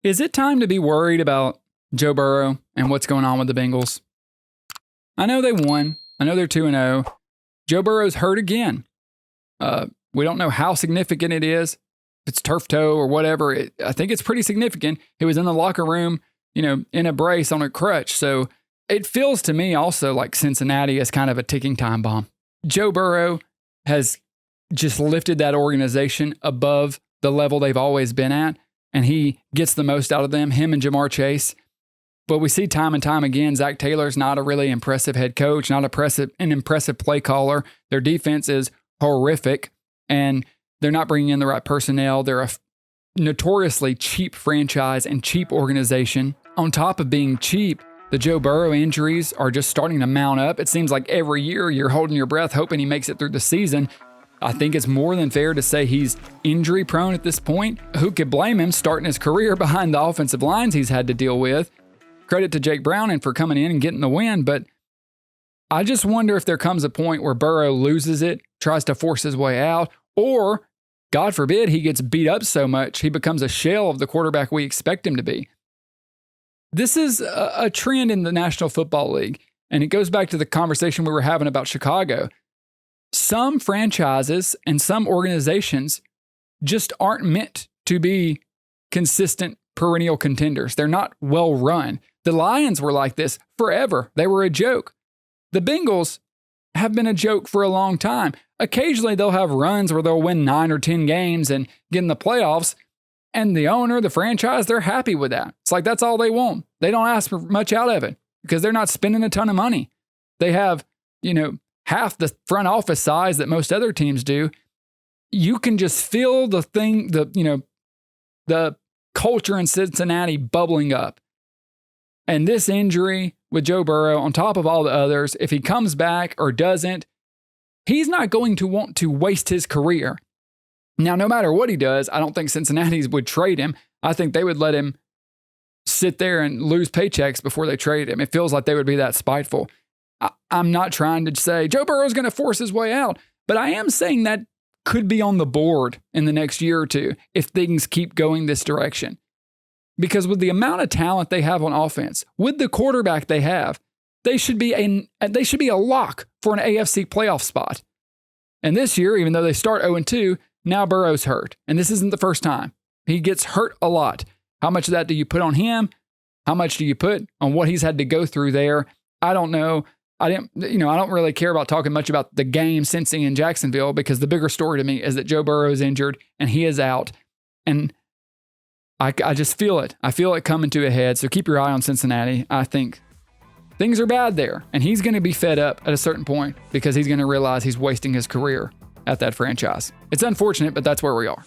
Is it time to be worried about Joe Burrow and what's going on with the Bengals? I know they won. I know they're 2-0. Joe Burrow's hurt again. We don't know how significant it is. If it's turf toe or whatever, I think it's pretty significant. He was in the locker room, in a brace on a crutch. So it feels to me also like Cincinnati is kind of a ticking time bomb. Joe Burrow has just lifted that organization above the level they've always been at, and he gets the most out of them, him and Jamar Chase. But we see time and time again, Zach Taylor's not a really impressive head coach, not an impressive play caller. Their defense is horrific, and they're not bringing in the right personnel. They're a notoriously cheap franchise and cheap organization. On top of being cheap, the Joe Burrow injuries are just starting to mount up. It seems like every year you're holding your breath, hoping he makes it through the season. I think it's more than fair to say he's injury prone at this point. Who could blame him starting his career behind the offensive lines he's had to deal with? Credit to Jake Browning for coming in and getting the win, but I just wonder if there comes a point where Burrow loses it, tries to force his way out, or, God forbid, he gets beat up so much he becomes a shell of the quarterback we expect him to be. This is a trend in the National Football League, and it goes back to the conversation we were having about Chicago. Some franchises and some organizations just aren't meant to be consistent perennial contenders. They're not well run. The Lions were like this forever. They were a joke. The Bengals have been a joke for a long time. Occasionally they'll have runs where they'll win 9 or 10 games and get in the playoffs. And the owner, the franchise, they're happy with that. It's like that's all they want. They don't ask for much out of it because they're not spending a ton of money. They have, half the front office size that most other teams do. You can just feel the culture in Cincinnati bubbling up. And this injury with Joe Burrow, on top of all the others, if he comes back or doesn't, he's not going to want to waste his career. Now, no matter what he does, I don't think Cincinnati would trade him. I think they would let him sit there and lose paychecks before they trade him. It feels like they would be that spiteful. I'm not trying to say Joe Burrow is going to force his way out, but I am saying that could be on the board in the next year or two if things keep going this direction. Because with the amount of talent they have on offense, with the quarterback they have, they should be a lock for an AFC playoff spot. And this year, even though they start 0-2, now Burrow's hurt. And this isn't the first time. He gets hurt a lot. How much of that do you put on him? How much do you put on what he's had to go through there? I don't know. I don't really care about talking much about the game Cincy in Jacksonville because the bigger story to me is that Joe Burrow is injured and he is out. And I just feel it. I feel it coming to a head. So keep your eye on Cincinnati. I think things are bad there. And he's going to be fed up at a certain point because he's going to realize he's wasting his career at that franchise. It's unfortunate, but that's where we are.